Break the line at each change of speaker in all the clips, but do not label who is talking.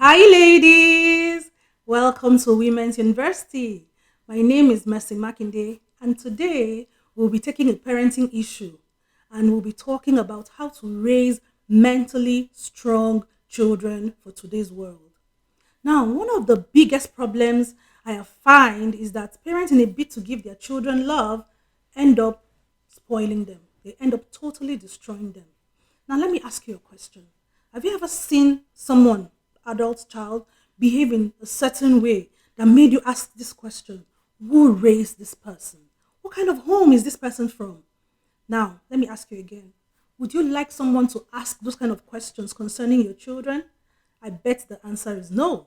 Hi, ladies. Welcome to Women's University. My name is Makinde, and today we'll be taking a parenting issue and we'll be talking about how to raise mentally strong children for today's world. Now, one of the biggest problems I have find is that parents, in a bid to give their children love, end up spoiling them. They end up totally destroying them. Now, let me ask you a question. Have you ever seen someone, adult child, behave in a certain way that made you ask this question? Who raised this person? What kind of home is this person from? Now, let me ask you again. Would you like someone to ask those kind of questions concerning your children? I bet the answer is no.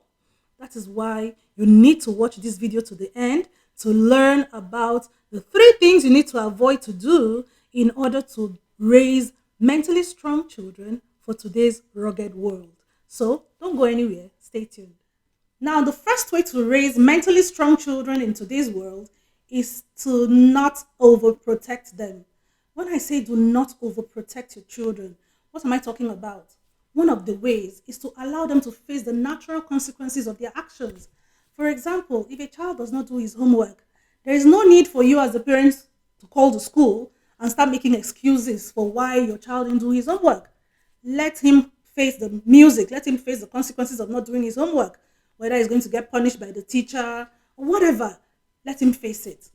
That is why you need to watch this video to the end to learn about the three things you need to avoid to do in order to raise mentally strong children for today's rugged world. So don't go anywhere. Stay tuned. Now, the first way to raise mentally strong children in today's world is to not overprotect them. When I say do not overprotect your children, what am I talking about? One of the ways is to allow them to face the natural consequences of their actions. For example, if a child does not do his homework, there is no need for you as the parents to call the school and start making excuses for why your child didn't do his homework. Let him face the music, let him face the consequences of not doing his homework, whether he's going to get punished by the teacher or whatever. Let him face it.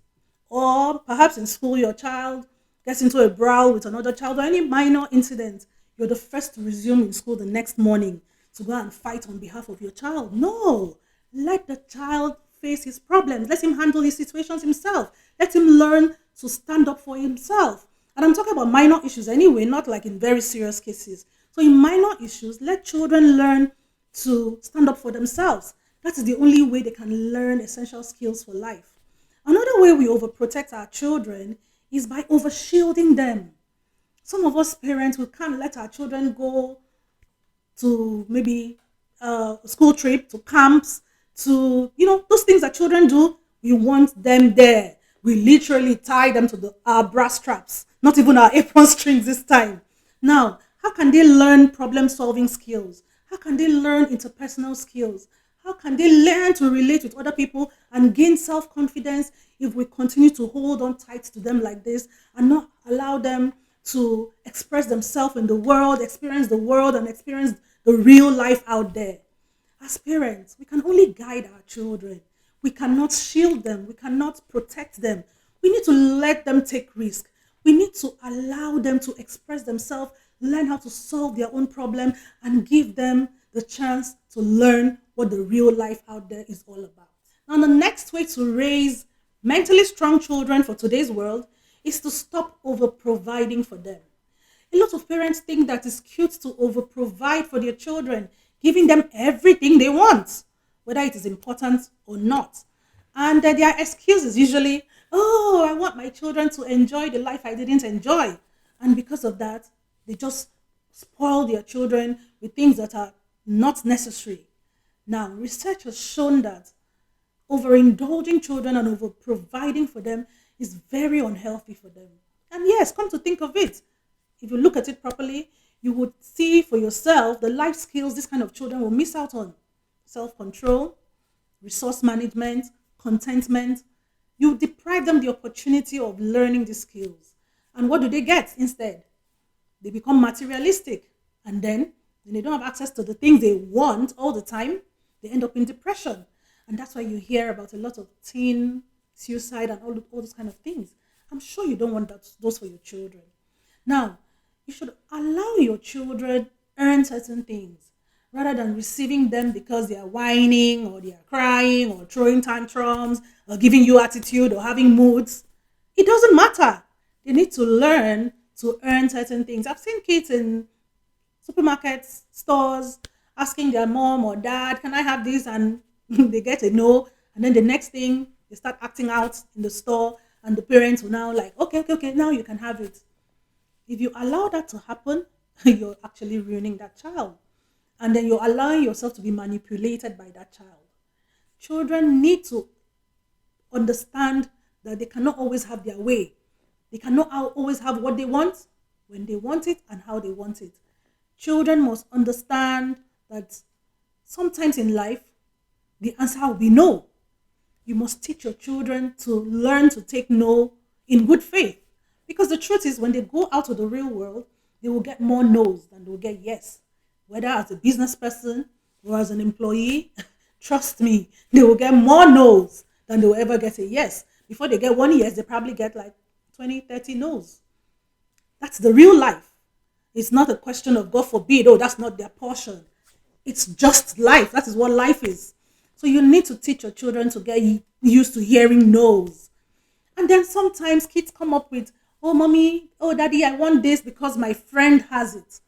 Or perhaps in school, your child gets into a brawl with another child or any minor incident. You're the first to resume in school the next morning to go and fight on behalf of your child. No, let the child face his problems. Let him handle his situations himself. Let him learn to stand up for himself. And I'm talking about minor issues anyway, not like in very serious cases. So in minor issues, let children learn to stand up for themselves. That is the only way they can learn essential skills for life. Another way we overprotect our children is by overshielding them. Some of us parents, we can't let our children go to maybe a school trip, to camps, to, those things that children do. We want them there. We literally tie them to our brass straps, not even our apron strings this time. Now, how can they learn problem solving skills? How can they learn interpersonal skills? How can they learn to relate with other people and gain self confidence if we continue to hold on tight to them like this and not allow them to express themselves in the world, experience the world, and experience the real life out there? As parents, we can only guide our children. We cannot shield them. We cannot protect them. We need to let them take risk. We need to allow them to express themselves, learn how to solve their own problem, and give them the chance to learn what the real life out there is all about. Now, the next way to raise mentally strong children for today's world is to stop over providing for them. A lot of parents think that it's cute to over provide for their children, giving them everything they want, whether it is important or not. And their excuse is usually, oh, I want my children to enjoy the life I didn't enjoy. And because of that, they just spoil their children with things that are not necessary. Now, research has shown that overindulging children and over providing for them is very unhealthy for them. And yes, come to think of it, if you look at it properly, you would see for yourself the life skills this kind of children will miss out on: self control, resource management, contentment. You deprive them the opportunity of learning these skills. And what do they get instead? They become materialistic. And then, when they don't have access to the things they want all the time, they end up in depression. And that's why you hear about a lot of teen suicide and all those kind of things. I'm sure you don't want those for your children. Now, you should allow your children earn certain things rather than receiving them because they are whining or they are crying or throwing tantrums or giving you attitude or having moods. It doesn't matter. They need to learn to earn certain things. I've seen kids in supermarkets, stores, asking their mom or dad, can I have this? And they get a no. And then the next thing, they start acting out in the store and the parents will now like, okay, now you can have it. If you allow that to happen, you're actually ruining that child. And then you're allowing yourself to be manipulated by that child. Children need to understand that they cannot always have their way. They cannot always have what they want, when they want it, and how they want it. Children must understand that Sometimes in life, the answer will be no. You must teach your children to learn to take no in good faith. Because the truth is, when they go out to the real world, they will get more no's than they will get yes. Whether as a business person or as an employee, trust me, they will get more no's than they will ever get a yes. Before they get one yes, they probably get like 20, 30 no's. That's the real life. It's not a question of God forbid, oh, that's not their portion. It's just life. That is what life is. So you need to teach your children to get used to hearing no's. And then sometimes kids come up with, oh, mommy, oh, daddy, I want this because my friend has it.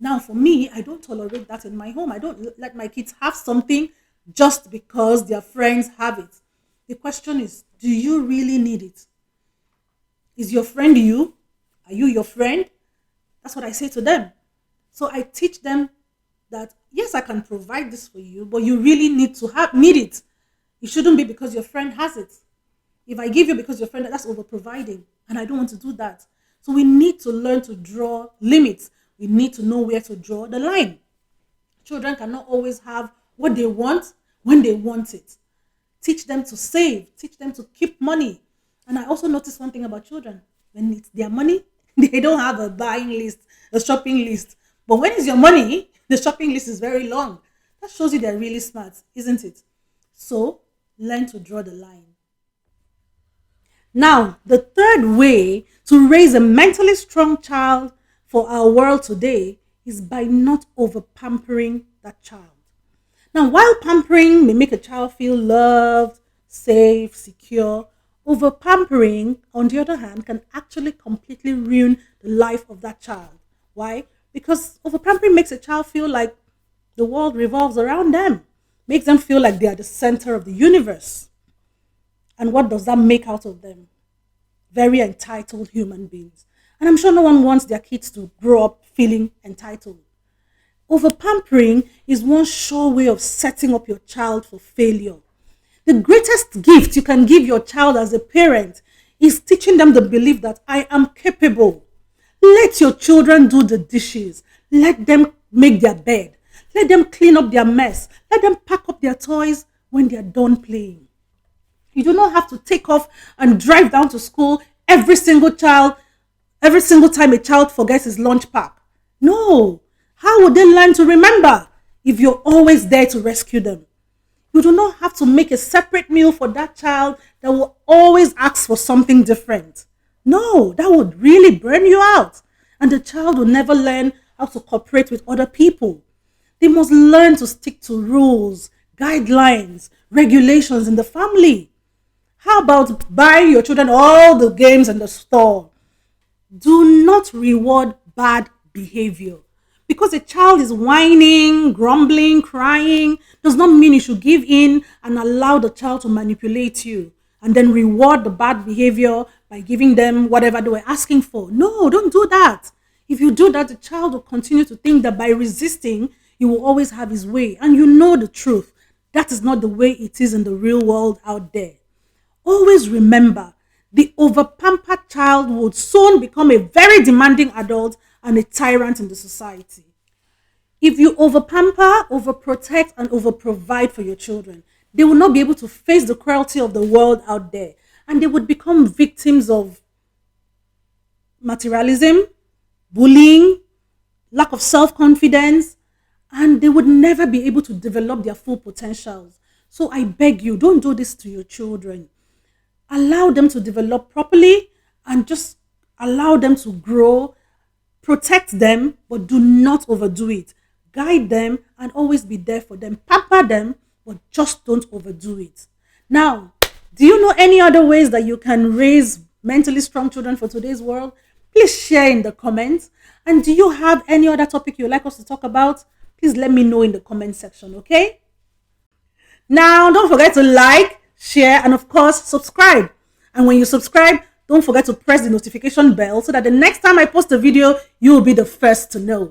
Now, for me, I don't tolerate that in my home. I don't let my kids have something just because their friends have it. The question is, do you really need it? Is your friend you? Are you your friend? That's what I say to them. So I teach them that, yes, I can provide this for you, but you really need it. It shouldn't be because your friend has it. If I give you because your friend, that's over providing, and I don't want to do that. So we need to learn to draw limits. We need to know where to draw the line. Children cannot always have what they want when they want it. Teach them to save. Teach them to keep money. And I also notice one thing about children. When it's their money, they don't have a buying list, a shopping list. But when it's your money, the shopping list is very long. That shows you they're really smart, isn't it? So learn to draw the line. Now, the third way to raise a mentally strong child for our world today is by not over pampering that child. Now, while pampering may make a child feel loved, safe, secure, over pampering, on the other hand, can actually completely ruin the life of that child. Why? Because over pampering makes a child feel like the world revolves around them, makes them feel like they are the center of the universe. And what does that make out of them? Very entitled human beings. And I'm sure no one wants their kids to grow up feeling entitled. Over pampering is one sure way of setting up your child for failure. The greatest gift you can give your child as a parent is teaching them the belief that I am capable. Let your children do the dishes. Let them make their bed. Let them clean up their mess. Let them pack up their toys when they are done playing. You do not have to take off and drive down to school every single time a child forgets his lunch pack. No. How would they learn to remember if you're always there to rescue them? You do not have to make a separate meal for that child that will always ask for something different. No, that would really burn you out. And the child will never learn how to cooperate with other people. They must learn to stick to rules, guidelines, regulations in the family. How about buying your children all the games in the store? Do not reward bad behavior. Because a child is whining, grumbling, crying, does not mean you should give in and allow the child to manipulate you and then reward the bad behavior by giving them whatever they were asking for. No, don't do that. If you do that, the child will continue to think that by resisting, he will always have his way. And you know the truth. That is not the way it is in the real world out there. Always remember, the over-pampered child would soon become a very demanding adult and a tyrant in the society. If you over-pamper, overprotect, and over-provide for your children, they will not be able to face the cruelty of the world out there, and they would become victims of materialism, bullying, lack of self-confidence, and they would never be able to develop their full potentials. So I beg you, don't do this to your children. Allow them to develop properly and just allow them to grow. Protect them, but do not overdo it. Guide them and always be there for them. Pamper them, but just don't overdo it. Now, do you know any other ways that you can raise mentally strong children for today's world? Please share in the comments. And do you have any other topic you'd like us to talk about? Please let me know in the comment section, okay? Now, don't forget to like, share, and of course, subscribe. And when you subscribe, don't forget to press the notification bell so that the next time I post a video, you will be the first to know.